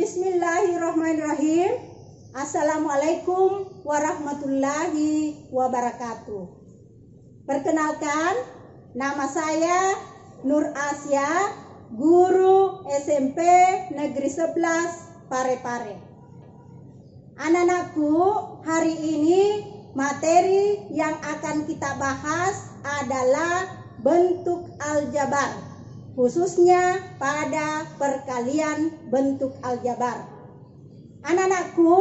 Bismillahirrahmanirrahim. Assalamualaikum warahmatullahi wabarakatuh. Perkenalkan, nama saya Nur Asya, guru SMP Negeri 11 Parepare. Anak-anakku, hari ini materi yang akan kita bahas adalah bentuk aljabar, khususnya pada perkalian bentuk aljabar. Anak-anakku,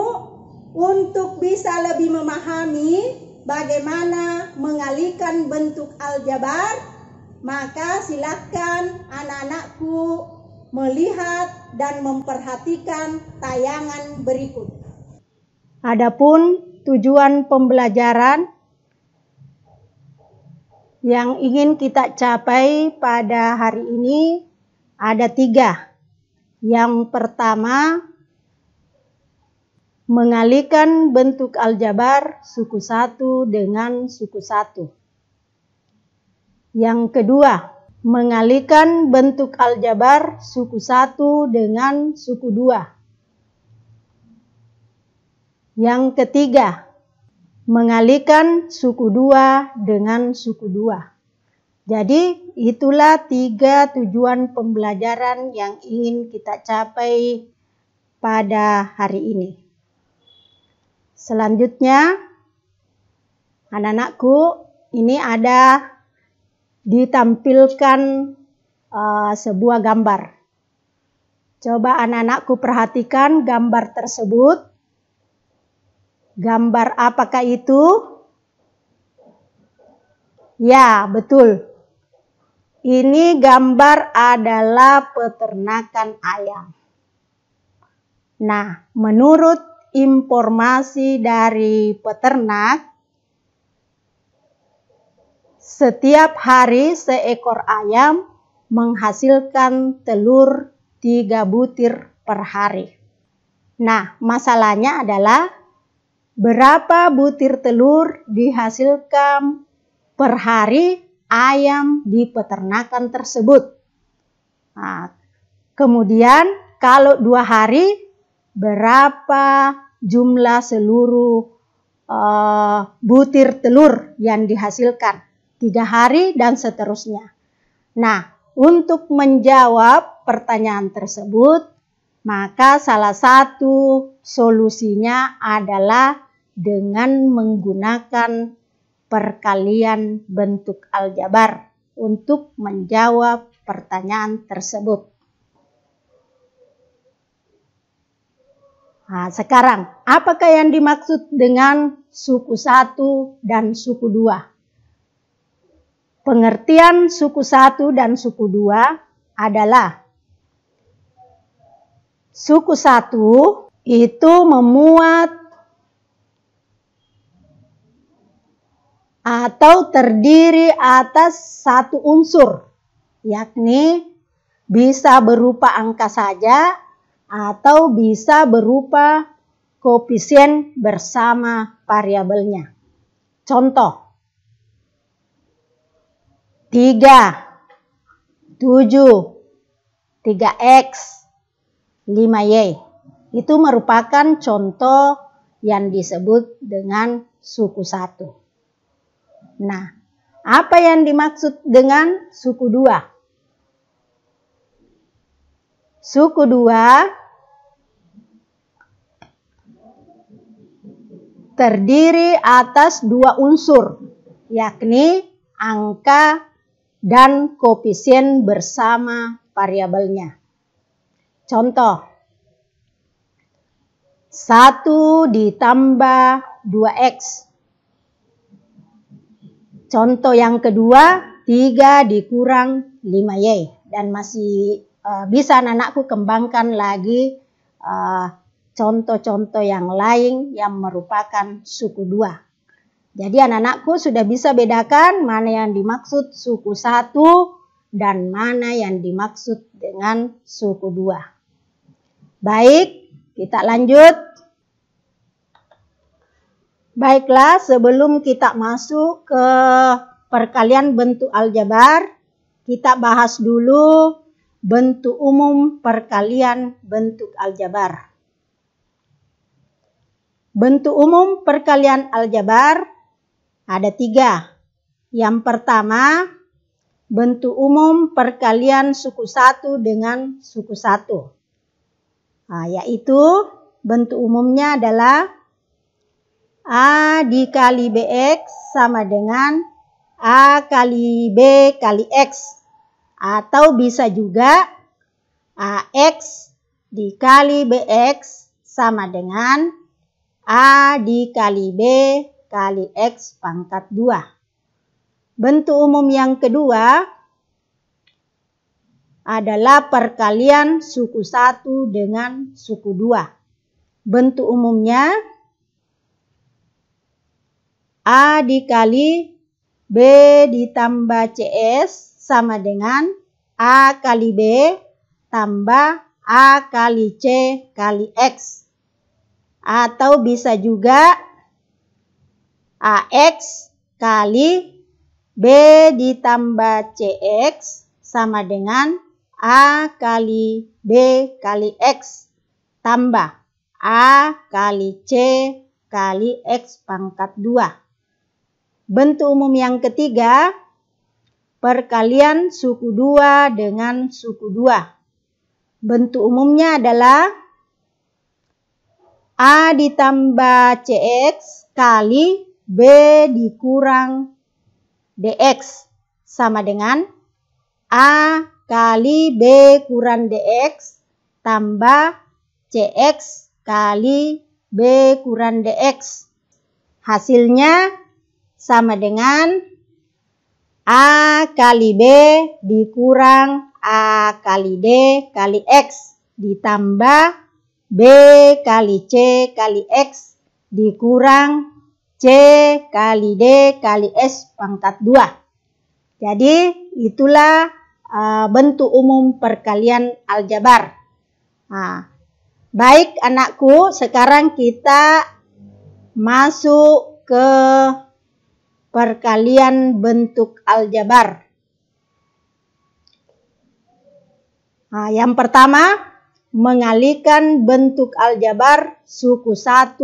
untuk bisa lebih memahami bagaimana mengalihkan bentuk aljabar, maka silakan anak-anakku melihat dan memperhatikan tayangan berikut. Adapun tujuan pembelajaran yang ingin kita capai pada hari ini ada 3. Yang pertama, mengalihkan bentuk aljabar suku 1 dengan suku 1. Yang kedua, mengalihkan bentuk aljabar suku 1 dengan suku 2. Yang ketiga, mengalihkan suku 2 dengan suku 2. Jadi itulah 3 tujuan pembelajaran yang ingin kita capai pada hari ini. Selanjutnya, anak-anakku, ini ada ditampilkan sebuah gambar. Coba anak-anakku perhatikan gambar tersebut. Gambar apakah itu? Ya, betul. Ini gambar adalah peternakan ayam. Nah, menurut informasi dari peternak, setiap hari seekor ayam menghasilkan telur 3 butir per hari. Nah, masalahnya adalah berapa butir telur dihasilkan per hari ayam di peternakan tersebut. Nah, kemudian kalau 2 hari, berapa jumlah seluruh butir telur yang dihasilkan? 3 hari dan seterusnya. Nah, untuk menjawab pertanyaan tersebut, maka salah satu solusinya adalah dengan menggunakan perkalian bentuk aljabar untuk menjawab pertanyaan tersebut. Nah, sekarang, apakah yang dimaksud dengan suku 1 dan suku 2? Pengertian suku 1 dan suku 2 adalah suku 1 itu memuat atau terdiri atas satu unsur, yakni bisa berupa angka saja atau bisa berupa koefisien bersama variabelnya. Contoh, 3, 7, 3x, 5y. Itu merupakan contoh yang disebut dengan suku 1. Nah, apa yang dimaksud dengan suku 2? Suku 2 terdiri atas 2 unsur, yakni angka dan koefisien bersama variabelnya. Contoh, 1 ditambah 2x. Contoh yang kedua, 3 dikurang 5y. Dan masih bisa anak-anakku kembangkan lagi contoh-contoh yang lain yang merupakan suku 2. Jadi anak-anakku sudah bisa bedakan mana yang dimaksud suku 1 dan mana yang dimaksud dengan suku 2. Baik, kita lanjut. Baiklah, sebelum kita masuk ke perkalian bentuk aljabar, kita bahas dulu bentuk umum perkalian bentuk aljabar. Bentuk umum perkalian aljabar ada 3. Yang pertama, bentuk umum perkalian suku 1 dengan suku 1. Yaitu bentuk umumnya adalah A dikali BX sama dengan A kali B kali X. Atau bisa juga AX dikali BX sama dengan A dikali B kali X pangkat 2. Bentuk umum yang kedua adalah perkalian suku 1 dengan suku 2. Bentuk umumnya A dikali B ditambah CS sama dengan A kali B tambah A kali C kali X. Atau bisa juga AX kali B ditambah CX sama dengan A kali B kali X tambah A kali C kali X pangkat 2. Bentuk umum yang ketiga, perkalian suku 2 dengan suku 2. Bentuk umumnya adalah A ditambah CX kali B dikurang DX sama dengan A kali B kurang DX tambah CX kali B kurang DX. Hasilnya sama dengan A kali B dikurang A kali D kali X ditambah B kali C kali X dikurang C kali D kali S pangkat 2. Jadi itulah bentuk umum perkalian aljabar. Baik anakku, sekarang kita masuk ke perkalian bentuk aljabar. Yang pertama, mengalihkan bentuk aljabar suku 1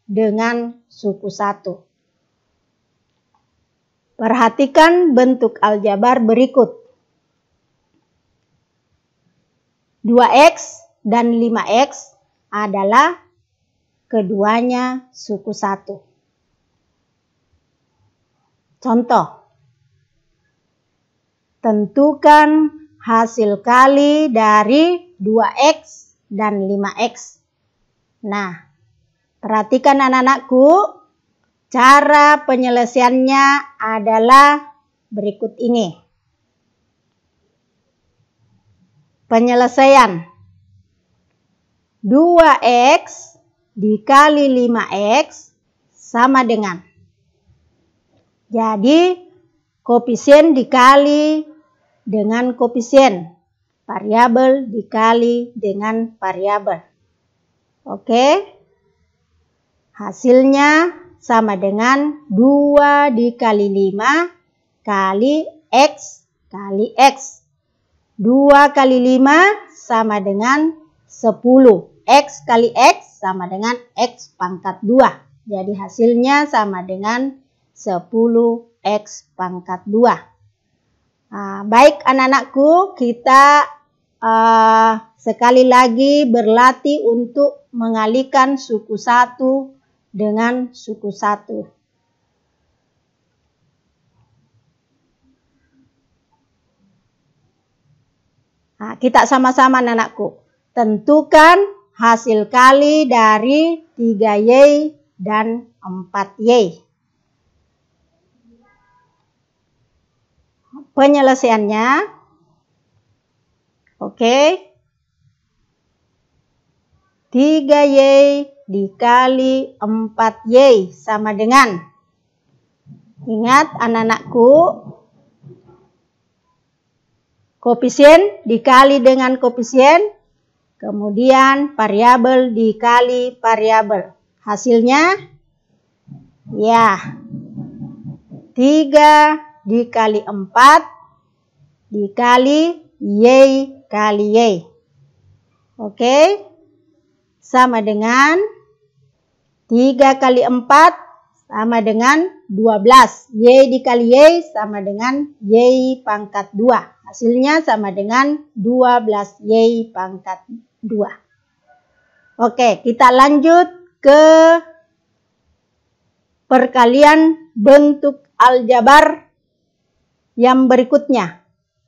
dengan suku 1. Perhatikan bentuk aljabar berikut. 2X dan 5X adalah keduanya suku 1. Contoh, tentukan hasil kali dari 2X dan 5X. Nah, perhatikan anak-anakku, cara penyelesaiannya adalah berikut ini. Penyelesaian 2X dikali 5X sama dengan, jadi koefisien dikali dengan koefisien, variabel dikali dengan variabel. Oke, hasilnya sama dengan 2 dikali 5 kali X kali X. 2 kali 5 sama dengan 10. X kali X sama dengan X pangkat 2. Jadi hasilnya sama dengan 10X pangkat 2. Baik anak-anakku, kita sekali lagi berlatih untuk mengalihkan suku 1 dengan suku 1. Kita sama-sama anak-anakku. Tentukan hasil kali dari 3Y dan 4Y. Penyelesaiannya, oke, 3Y dikali 4Y sama dengan, ingat anak-anakku, koefisien dikali dengan koefisien, kemudian variabel dikali variabel. Hasilnya, ya, 3 dikali 4 dikali Y kali Y. Oke. Sama dengan 3 kali 4 sama dengan 12. Y dikali Y sama dengan Y pangkat 2. Hasilnya sama dengan 12Y pangkat 2. Oke, kita lanjut ke perkalian bentuk aljabar yang berikutnya.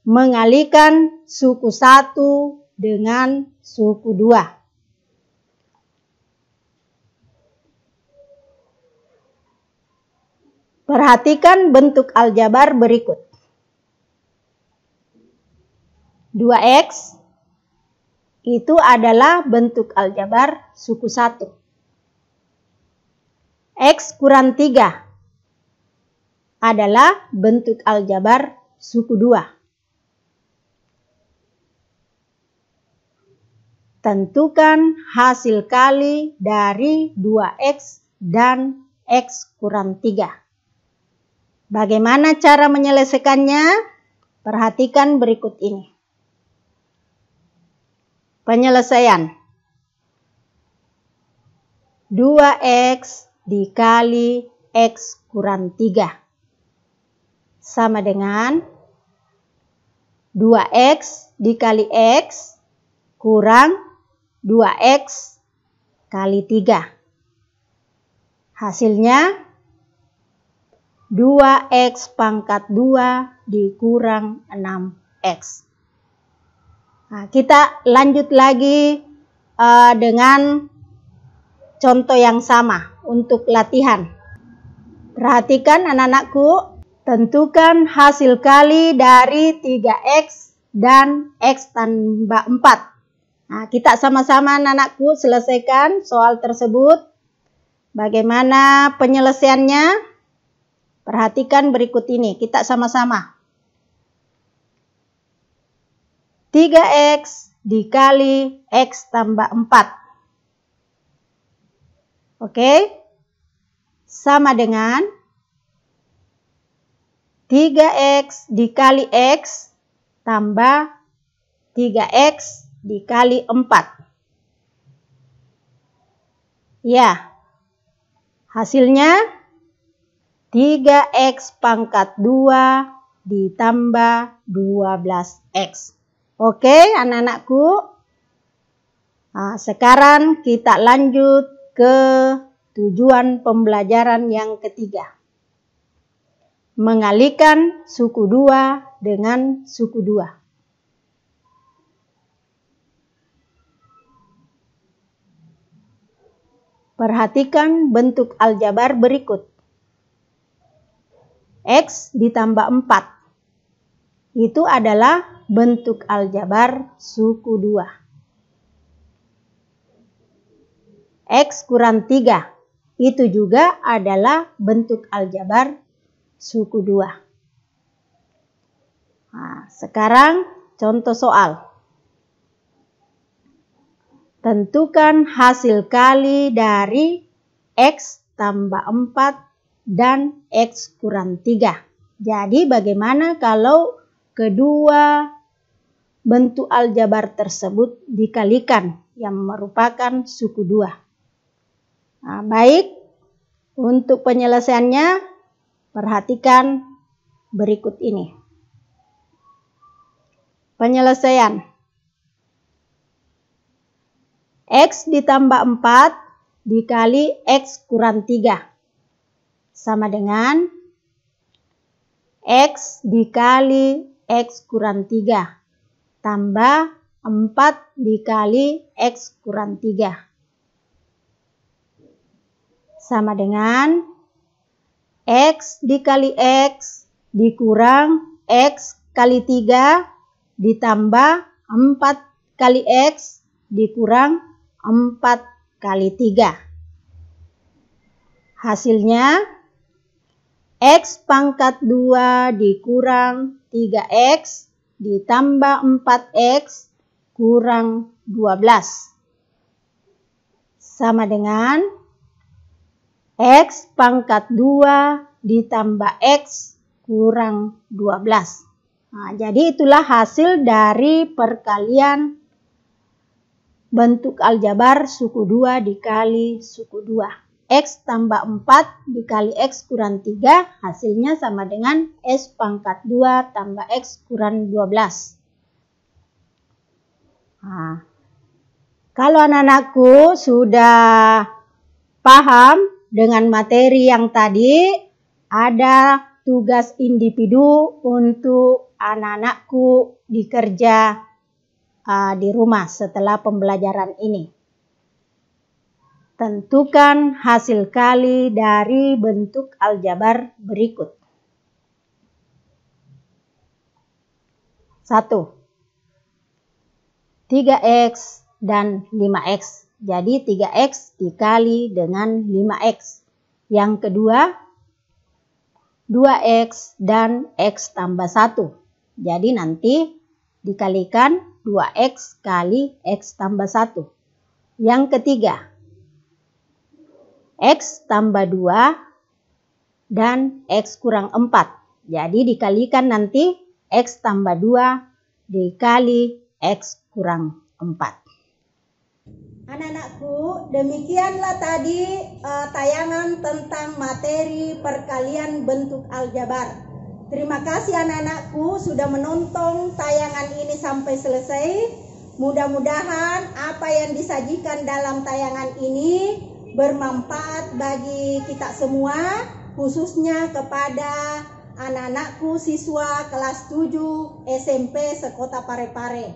Mengalikan suku 1 dengan suku 2. Perhatikan bentuk aljabar berikut. 2X itu adalah bentuk aljabar suku 1. X kurang 3 adalah bentuk aljabar suku 2. Tentukan hasil kali dari 2X dan X kurang 3. Bagaimana cara menyelesaikannya? Perhatikan berikut ini. Penyelesaian. 2X dikali X kurang 3 sama dengan 2X dikali X kurang 2X kali 3. Hasilnya 2X pangkat 2 dikurang 6X. Nah, kita lanjut lagi dengan contoh yang sama untuk latihan. Perhatikan anak-anakku, tentukan hasil kali dari 3X dan X tambah 4. Nah, kita sama-sama anak-anakku selesaikan soal tersebut. Bagaimana penyelesaiannya? Perhatikan berikut ini, kita sama-sama. 3X dikali X tambah 4. Oke. Sama dengan 3X dikali X tambah 3X dikali 4. Ya. Hasilnya 3X pangkat 2 ditambah 12X. Oke, anak-anakku. Nah, sekarang kita lanjut ke tujuan pembelajaran yang ketiga. Mengalihkan suku 2 dengan suku 2. Perhatikan bentuk aljabar berikut. X ditambah 4. Itu adalah bentuk aljabar suku 2. X kurang 3. Itu juga adalah bentuk aljabar suku 2. Nah, sekarang contoh soal. Tentukan hasil kali dari X tambah 4 dan X kurang 3. Jadi bagaimana kalau kedua bentuk aljabar tersebut dikalikan yang merupakan suku 2. Nah, baik, untuk penyelesaiannya perhatikan berikut ini. Penyelesaian. X ditambah 4 dikali X kurang 3 sama dengan X dikali X kurang 3 tambah 4 dikali X kurang 3 sama dengan X dikali X dikurang X kali 3 ditambah 4 kali X dikurang 4 kali 3. Hasilnya X pangkat 2 dikurang 3X ditambah 4X kurang 12. Sama dengan X pangkat 2 ditambah X kurang 12. Nah, jadi itulah hasil dari perkalian bentuk aljabar suku 2 dikali suku 2. X tambah 4 dikali X kurang 3 hasilnya sama dengan S pangkat 2 tambah X kurang 12. Nah, kalau anak-anakku sudah paham dengan materi yang tadi, ada tugas individu untuk anak-anakku dikerja di rumah setelah pembelajaran ini. Tentukan hasil kali dari bentuk aljabar berikut. 1. 3x dan 5x. Jadi 3x dikali dengan 5x. Yang kedua, 2x dan x tambah 1. Jadi nanti dikalikan 2x kali x tambah 1. Yang ketiga, x tambah 2 dan x kurang 4. Jadi dikalikan nanti x tambah 2 dikali x kurang 4. Anak-anakku, demikianlah tadi tayangan tentang materi perkalian bentuk aljabar. Terima kasih anak-anakku sudah menonton tayangan ini sampai selesai. Mudah-mudahan apa yang disajikan dalam tayangan ini bermanfaat bagi kita semua, khususnya kepada anak-anakku siswa kelas 7 SMP Sekota Parepare.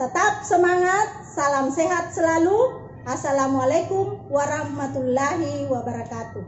Tetap semangat, salam sehat selalu. Assalamualaikum warahmatullahi wabarakatuh.